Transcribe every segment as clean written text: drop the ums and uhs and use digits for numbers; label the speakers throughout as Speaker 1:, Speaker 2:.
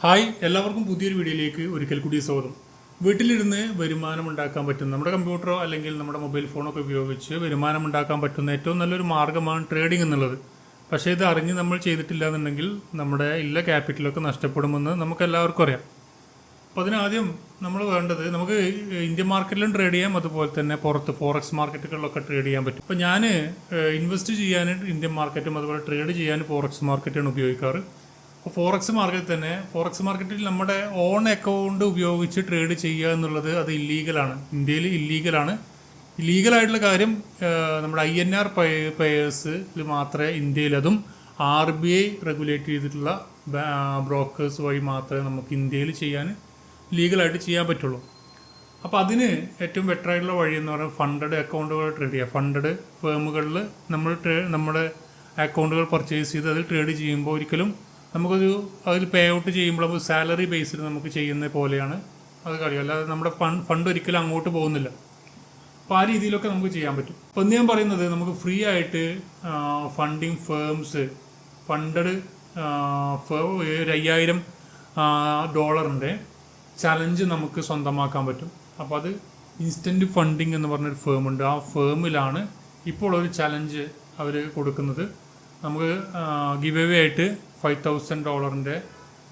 Speaker 1: Hi, എല്ലാവർക്കും പുതിയൊരു വീഡിയോയിലേക്ക് ഒരിക്കൽ കൂടി സ്വാഗതം. വീട്ടിലിരുന്ന് വരുമാനം ഉണ്ടാക്കാൻ പറ്റുന്ന നമ്മുടെ കമ്പ്യൂട്ടറോ അല്ലെങ്കിൽ നമ്മുടെ മൊബൈൽ ഫോണൊക്കെ ഉപയോഗിച്ച് വരുമാനം ഉണ്ടാക്കാൻ പറ്റുന്ന ഏറ്റവും നല്ലൊരു മാർഗ്ഗമാണ് ട്രേഡിംഗ് എന്നുള്ളത്. പക്ഷേ ഇത് അറിഞ്ഞ് നമ്മൾ ചെയ്തിട്ടില്ല എന്നുണ്ടെങ്കിൽ നമ്മുടെ എല്ലാ ക്യാപിറ്റലൊക്കെ നഷ്ടപ്പെടുമെന്ന് നമുക്ക് എല്ലാവർക്കും അറിയാം. അപ്പോൾ അതിനാദ്യം നമ്മൾ വേണ്ടത്, നമുക്ക് ഇന്ത്യൻ മാർക്കറ്റിലും ട്രേഡ് ചെയ്യാം, അതുപോലെ തന്നെ പുറത്ത് ഫോറക്സ് മാർക്കറ്റുകളിലൊക്കെ ട്രേഡ് ചെയ്യാൻ പറ്റും. അപ്പോൾ ഞാൻ ഇൻവെസ്റ്റ് ചെയ്യാൻ ഇന്ത്യൻ മാർക്കറ്റും അതുപോലെ ട്രേഡ് ചെയ്യാൻ ഫോറക്സ് മാർക്കറ്റാണ് ഉപയോഗിക്കാറ്. അപ്പോൾ ഫോറക്സ് മാർക്കറ്റിൽ നമ്മുടെ ഓൺ അക്കൗണ്ട് ഉപയോഗിച്ച് ട്രേഡ് ചെയ്യുക എന്നുള്ളത് അത് ഇല്ലീഗലാണ്. ഇന്ത്യയിൽ ഇല്ലീഗലാണ്. ഇല്ലീഗലായിട്ടുള്ള കാര്യം നമ്മുടെ INR പേയേഴ്സിൽ മാത്രമേ ഇന്ത്യയിൽ, അതും RBI റെഗുലേറ്റ് ചെയ്തിട്ടുള്ള ബ്രോക്കേഴ്സ് വഴി മാത്രമേ നമുക്ക് ഇന്ത്യയിൽ ലീഗലായിട്ട് ചെയ്യാൻ പറ്റുള്ളൂ. അപ്പോൾ അതിന് ഏറ്റവും ബെറ്റർ ആയിട്ടുള്ള വഴി എന്ന് പറഞ്ഞാൽ ഫണ്ടഡ് അക്കൗണ്ടുകൾ ട്രേഡ് ചെയ്യുക. ഫണ്ടഡ് ഫേമുകളിൽ നമ്മുടെ അക്കൗണ്ടുകൾ പർച്ചേസ് ചെയ്ത് അതിൽ ട്രേഡ് ചെയ്യുമ്പോൾ ഒരിക്കലും അതിൽ പേ ഔട്ട് ചെയ്യുമ്പോൾ സാലറി ബേസിൽ നമുക്ക് ചെയ്യുന്ന പോലെയാണ് അത് കഴിയും. അല്ലാതെ നമ്മുടെ ഫണ്ട് ഒരിക്കലും അങ്ങോട്ട് പോകുന്നില്ല. അപ്പോൾ ആ രീതിയിലൊക്കെ നമുക്ക് ചെയ്യാൻ പറ്റും. അപ്പോൾ ഞാൻ പറയുന്നത്, നമുക്ക് ഫ്രീ ആയിട്ട് ഫണ്ടിങ് ഫേംസ്, ഫണ്ടഡ് $5,000 ചലഞ്ച് നമുക്ക് സ്വന്തമാക്കാൻ പറ്റും. അപ്പോൾ അത് ഇൻസ്റ്റൻറ്റ് ഫണ്ടിങ് എന്ന് പറഞ്ഞൊരു ഫേമുണ്ട്. ആ ഫേമിലാണ് ഇപ്പോൾ ഒരു ചലഞ്ച് അവർ കൊടുക്കുന്നത്. നമുക്ക് ഗിവ് അവേ ആയിട്ട് $5,000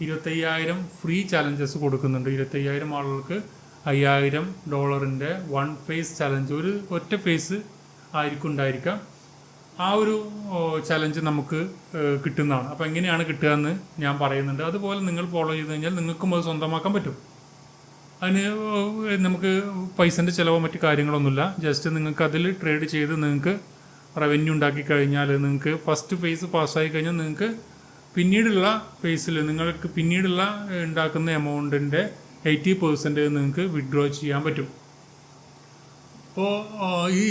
Speaker 1: 25,000 ഫ്രീ ചലഞ്ചസ് കൊടുക്കുന്നുണ്ട്. 25,000 ആളുകൾക്ക് $5,000 വൺ ഫേസ് ചലഞ്ച്, ഒറ്റ ഫേസ് ആയിരിക്കും ഉണ്ടായിരിക്കാം. ആ ഒരു ചലഞ്ച് നമുക്ക് കിട്ടുന്നതാണ്. അപ്പോൾ എങ്ങനെയാണ് കിട്ടുക എന്ന് ഞാൻ പറയുന്നുണ്ട്. അതുപോലെ നിങ്ങൾ ഫോളോ ചെയ്ത് കഴിഞ്ഞാൽ നിങ്ങൾക്കും അത് സ്വന്തമാക്കാൻ പറ്റും. അതിന് നമുക്ക് പൈസൻ്റെ ചിലവോ മറ്റു കാര്യങ്ങളൊന്നുമില്ല. ജസ്റ്റ് നിങ്ങൾക്ക് അതിൽ ട്രേഡ് ചെയ്ത് നിങ്ങൾക്ക് റവന്യൂ ഉണ്ടാക്കി കഴിഞ്ഞാൽ, നിങ്ങൾക്ക് ഫസ്റ്റ് ഫേസ് പാസ്സായി കഴിഞ്ഞാൽ നിങ്ങൾക്ക് നിങ്ങൾക്ക് പിന്നീടുള്ള ഉണ്ടാക്കുന്ന എമൗണ്ടിൻ്റെ 80% നിങ്ങൾക്ക് വിഡ്രോ ചെയ്യാൻ പറ്റും.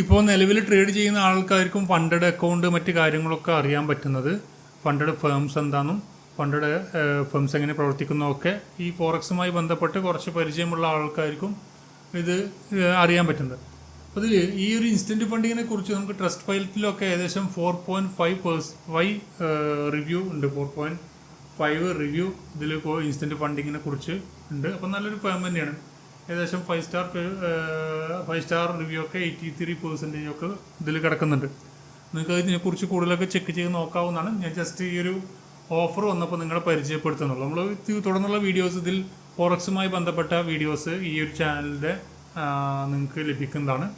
Speaker 1: ഇപ്പോൾ നിലവിൽ ട്രേഡ് ചെയ്യുന്ന ആൾക്കാർക്കും ഫണ്ടഡ് അക്കൗണ്ട് മറ്റു കാര്യങ്ങളൊക്കെ അറിയാൻ പറ്റുന്നത്, ഫണ്ടഡ് ഫേംസ് എന്താണെന്നും ഫണ്ടഡ് ഫേംസ് എങ്ങനെ പ്രവർത്തിക്കുന്നതൊക്കെ ഈ ഫോറക്സുമായി ബന്ധപ്പെട്ട് കുറച്ച് പരിചയമുള്ള ആൾക്കാർക്കും ഇത് അറിയാൻ പറ്റുന്നത്. അതിൽ ഈ ഒരു ഇൻസ്റ്റൻറ്റ് ഫണ്ടിങ്ങിനെ കുറിച്ച് നമുക്ക് ട്രസ്റ്റ് പൈലറ്റിലൊക്കെ ഏകദേശം 4.5 റിവ്യൂ ഉണ്ട്. 4.5 റിവ്യൂ ഇതിൽ ഇൻസ്റ്റൻറ്റ് ഫണ്ടിങ്ങിനെ കുറിച്ച് ഉണ്ട്. അപ്പോൾ നല്ലൊരു ഫേം തന്നെയാണ്. ഏകദേശം 5 സ്റ്റാർ റിവ്യൂ ഒക്കെ 83% ഒക്കെ ഇതിൽ കിടക്കുന്നുണ്ട്. നിങ്ങൾക്ക് ഇതിനെക്കുറിച്ച് കൂടുതലൊക്കെ ചെക്ക് ചെയ്ത് നോക്കാവുന്നതാണ്. ഞാൻ ജസ്റ്റ് ഈ ഒരു ഓഫർ വന്നപ്പോൾ നിങ്ങളെ പരിചയപ്പെടുത്തുന്നുള്ളൂ. നമ്മൾ തുടർന്നുള്ള വീഡിയോസ്, ഇതിൽ ഫോറക്സുമായി ബന്ധപ്പെട്ട വീഡിയോസ് ഈ ഒരു ചാനലിൻ്റെ നിങ്ങൾക്ക് ലഭിക്കുന്നതാണ്.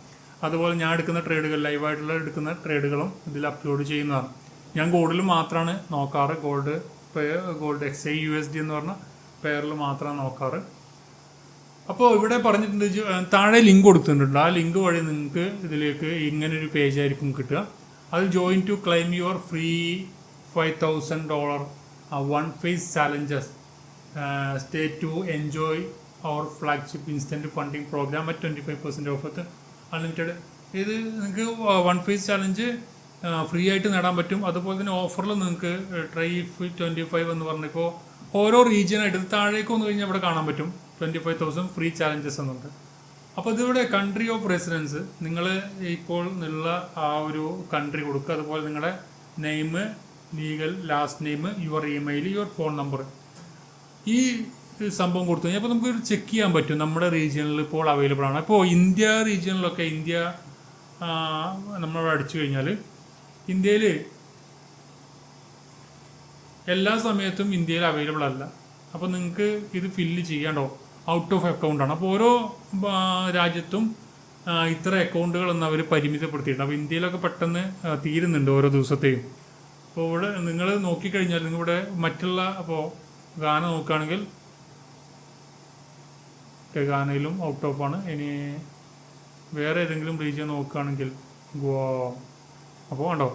Speaker 1: അതുപോലെ ഞാൻ എടുക്കുന്ന ട്രേഡുകൾ, ലൈവായിട്ടുള്ള എടുക്കുന്ന ട്രേഡുകളും ഇതിൽ അപ്ലോഡ് ചെയ്യുന്നതാണ്. ഞാൻ ഗോൾഡിൽ മാത്രമാണ് നോക്കാറ്. ഗോൾഡ് XAUSD എന്ന് പറഞ്ഞ പെയറിൽ മാത്രമാണ് നോക്കാറ്. അപ്പോൾ ഇവിടെ പറഞ്ഞിട്ടുണ്ട്, താഴെ ലിങ്ക് കൊടുത്തിട്ടുണ്ട്. ആ ലിങ്ക് വഴി നിങ്ങൾക്ക് ഇതിലേക്ക് ഇങ്ങനൊരു പേജ് ആയിരിക്കും കിട്ടുക. അത് join to claim your free $5,000 one phase challenges, stay to enjoy our flagship instant funding programme at 25% off with unlimited. ഇത് നിങ്ങൾക്ക് വൺ ഫേസ് ചാലഞ്ച് ഫ്രീ ആയിട്ട് നേടാൻ പറ്റും. അതുപോലെ തന്നെ ഓഫറിൽ നിങ്ങൾക്ക് ട്രൈ 25 എന്ന് പറഞ്ഞപ്പോൾ ഓരോ റീജിയനായിട്ട് താഴേക്ക് വന്നു കഴിഞ്ഞാൽ ഇവിടെ കാണാൻ പറ്റും 25,000 ഫ്രീ ചാലഞ്ചസ് എന്നുണ്ട്. അപ്പോൾ ഇതിവിടെ കൺട്രി ഓഫ് റെസിഡൻസ്, നിങ്ങൾ ഇപ്പോൾ ഉള്ള ആ ഒരു കൺട്രി കൊടുക്കുക. അതുപോലെ നിങ്ങളുടെ name, legal last name, your email, your phone number, ഈ സംഭവം കൊടുത്തു കഴിഞ്ഞാൽ അപ്പോൾ നമുക്ക് ചെക്ക് ചെയ്യാൻ പറ്റും നമ്മുടെ റീജിയനിൽ ഇപ്പോൾ അവൈലബിൾ ആണ്. ഇപ്പോൾ ഇന്ത്യ റീജിയനിലൊക്കെ നമ്മൾ അടിച്ചു കഴിഞ്ഞാൽ ഇന്ത്യയിൽ എല്ലാ സമയത്തും ഇന്ത്യയിൽ അവൈലബിൾ അല്ല. അപ്പോൾ നിങ്ങൾക്ക് ഇത് ഫില്ല് ചെയ്യാണ്ടോ, ഔട്ട് ഓഫ് അക്കൗണ്ടാണ്. അപ്പോൾ ഓരോ രാജ്യത്തും ഇത്ര അക്കൗണ്ടുകൾ എന്ന് അവർ പരിമിതപ്പെടുത്തിയിട്ടുണ്ട്. അപ്പോൾ ഇന്ത്യയിലൊക്കെ പെട്ടെന്ന് തീരുന്നുണ്ട് ഓരോ ദിവസത്തെയും. അപ്പോൾ ഇവിടെ നിങ്ങൾ നോക്കിക്കഴിഞ്ഞാൽ നിങ്ങളിവിടെ മറ്റുള്ള, അപ്പോൾ ഗാന നോക്കുകയാണെങ്കിൽ ഗാനയിലും ഔട്ട് ഓഫ് ആണ്. ഇനി വേറെ ഏതെങ്കിലും റീജിയൻ നോക്കുകയാണെങ്കിൽ ഗോവ, അപ്പോൾ ഉണ്ടോ,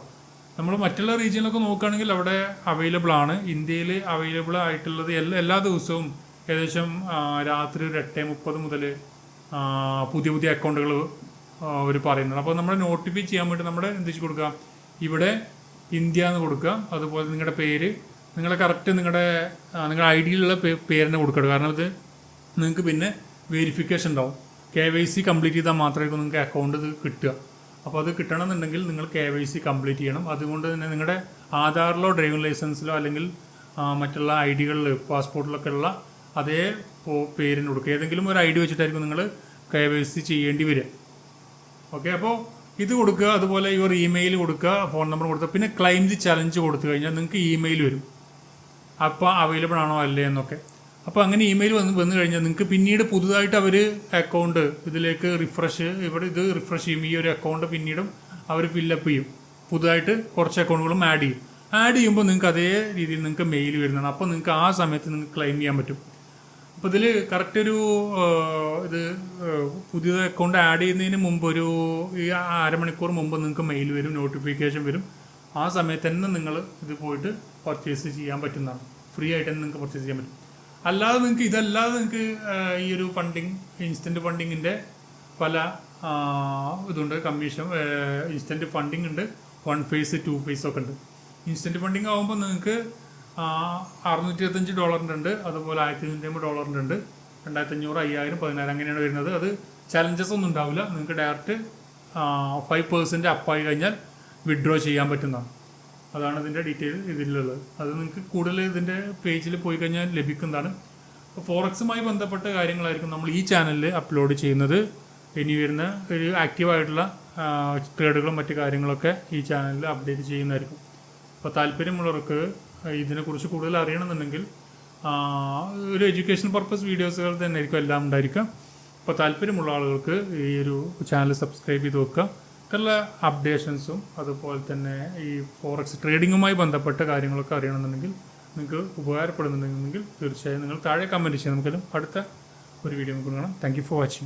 Speaker 1: നമ്മൾ മറ്റുള്ള റീജിയനിലൊക്കെ നോക്കുകയാണെങ്കിൽ അവിടെ അവൈലബിൾ ആണ്. ഇന്ത്യയിൽ അവൈലബിൾ ആയിട്ടുള്ളത് എല്ലാ ദിവസവും ഏകദേശം രാത്രി ഒരു 8:30 മുതൽ പുതിയ അക്കൗണ്ടുകൾ അവർ പറയുന്നുണ്ട്. അപ്പോൾ നമ്മൾ നോട്ടിഫൈ ചെയ്യാൻ വേണ്ടി നമ്മൾ എന്ത് വെച്ച് കൊടുക്കുക, ഇവിടെ ഇന്ത്യ എന്ന് കൊടുക്കുക. അതുപോലെ നിങ്ങളുടെ പേര്, കറക്റ്റ് നിങ്ങളുടെ ID-യിലുള്ള പേരിനെ കൊടുക്കുക. കാരണം ഇത് നിങ്ങൾക്ക് പിന്നെ വെരിഫിക്കേഷൻ ഉണ്ടാവും. KYC കംപ്ലീറ്റ് ചെയ്താൽ മാത്രമേ നിങ്ങൾക്ക് അക്കൗണ്ട് ഇത് കിട്ടുക. അപ്പോൾ അത് കിട്ടണമെന്നുണ്ടെങ്കിൽ നിങ്ങൾ KYC കംപ്ലീറ്റ് ചെയ്യണം. അതുകൊണ്ട് തന്നെ നിങ്ങളുടെ ആധാറിലോ ഡ്രൈവിംഗ് ലൈസൻസിലോ അല്ലെങ്കിൽ മറ്റുള്ള ID-കളിൽ പാസ്പോർട്ടിലൊക്കെ ഉള്ള അതേ പേരിന് കൊടുക്കുക. ഏതെങ്കിലും ഒരു ID വെച്ചിട്ടായിരിക്കും നിങ്ങൾ KYC ചെയ്യേണ്ടി വരിക. ഓക്കെ, അപ്പോൾ ഇത് കൊടുക്കുക. അതുപോലെ യുവർ ഇമെയിൽ കൊടുക്കുക, ഫോൺ നമ്പർ കൊടുക്കുക. പിന്നെ ക്ലൈംസ് ചലഞ്ച് കൊടുത്തു കഴിഞ്ഞാൽ നിങ്ങൾക്ക് ഇമെയിൽ വരും, അപ്പോൾ അവൈലബിൾ ആണോ അല്ലേ എന്നൊക്കെ. അപ്പോൾ അങ്ങനെ ഇമെയിൽ വന്നു കഴിഞ്ഞാൽ നിങ്ങൾക്ക് പിന്നീട് പുതുതായിട്ട് അവർ അക്കൗണ്ട് ഇതിലേക്ക് ഇവിടെ ഇത് റിഫ്രഷ് ചെയ്യും. ഈ ഒരു അക്കൗണ്ട് പിന്നീടും അവർ ഫില്ലപ്പ് ചെയ്യും. പുതുതായിട്ട് കുറച്ച് അക്കൗണ്ടുകളും ആഡ് ചെയ്യുമ്പോൾ നിങ്ങൾക്ക് അതേ രീതിയിൽ നിങ്ങൾക്ക് മെയിൽ വരുന്നതാണ്. അപ്പോൾ നിങ്ങൾക്ക് ആ സമയത്ത് നിങ്ങൾക്ക് ക്ലെയിം ചെയ്യാൻ പറ്റും. അപ്പോൾ ഇതിൽ കറക്റ്റ് ഒരു പുതിയ അക്കൗണ്ട് ആഡ് ചെയ്യുന്നതിന് മുമ്പ് ഈ അരമണിക്കൂർ മുമ്പ് നിങ്ങൾക്ക് മെയിൽ വരും, നോട്ടിഫിക്കേഷൻ വരും. ആ സമയത്ത് തന്നെ നിങ്ങൾ ഇത് പോയിട്ട് പർച്ചേസ് ചെയ്യാൻ പറ്റുന്നതാണ്. ഫ്രീ ആയിട്ട് തന്നെ നിങ്ങൾക്ക് പർച്ചേസ് ചെയ്യാൻ പറ്റും. അല്ലാതെ നിങ്ങൾക്ക് ഈ ഒരു ഇൻസ്റ്റൻറ്റ് ഫണ്ടിങ്ങിൻ്റെ പല ഇതുണ്ട്. കമ്മീഷൻ ഇൻസ്റ്റൻറ്റ് ഫണ്ടിങ് ഉണ്ട്, 1 phase 2 phase ഒക്കെ ഉണ്ട്. ഇൻസ്റ്റൻറ്റ് ഫണ്ടിങ് ആകുമ്പോൾ നിങ്ങൾക്ക് $625 ഉണ്ട്, അതുപോലെ $1500 ഉണ്ട്, 2500, 5000, 10000 അങ്ങനെയാണ് വരുന്നത്. അത് ചലഞ്ചസ് ഒന്നും ഉണ്ടാവില്ല. നിങ്ങൾക്ക് ഡയറക്റ്റ് 5% അപ്പായി കഴിഞ്ഞാൽ വിഡ്രോ ചെയ്യാൻ പറ്റുന്നതാണ്. അതാണ് ഇതിൻ്റെ ഡീറ്റെയിൽ ഇതിലുള്ളത്. അത് നിങ്ങൾക്ക് കൂടുതൽ ഇതിൻ്റെ പേജിൽ പോയി കഴിഞ്ഞാൽ ലഭിക്കുന്നതാണ്. അപ്പോൾ ഫോറക്സുമായി ബന്ധപ്പെട്ട കാര്യങ്ങളായിരിക്കും നമ്മൾ ഈ ചാനലിൽ അപ്ലോഡ് ചെയ്യുന്നത്. ഇനി വരുന്ന ഒരു ആക്റ്റീവായിട്ടുള്ള ട്രേഡുകളും മറ്റു കാര്യങ്ങളൊക്കെ ഈ ചാനലിൽ അപ്ഡേറ്റ് ചെയ്യുന്നതായിരിക്കും. അപ്പോൾ താല്പര്യമുള്ളവർക്ക് ഇതിനെക്കുറിച്ച് കൂടുതൽ അറിയണമെന്നുണ്ടെങ്കിൽ ഒരു എഡ്യൂക്കേഷൻ പർപ്പസ് വീഡിയോസുകൾ തന്നെ ആയിരിക്കും എല്ലാം ഉണ്ടായിരിക്കുക. അപ്പോൾ താല്പര്യമുള്ള ആളുകൾക്ക് ഈ ഒരു ചാനൽ സബ്സ്ക്രൈബ് ചെയ്ത് വെക്കുക. മറ്റുള്ള അപ്ഡേഷൻസും അതുപോലെ തന്നെ ഈ ഫോറക്സ് ട്രേഡിങ്ങുമായി ബന്ധപ്പെട്ട കാര്യങ്ങളൊക്കെ അറിയണമെന്നുണ്ടെങ്കിൽ നിങ്ങൾക്ക് ഉപകാരപ്പെടുന്നുണ്ടെങ്കിൽ തീർച്ചയായും നിങ്ങൾ താഴെ കമൻറ്റ് ചെയ്യാം. നമുക്കെല്ലാം അടുത്ത ഒരു വീഡിയോ നമുക്ക് കാണാം. Thank you for watching.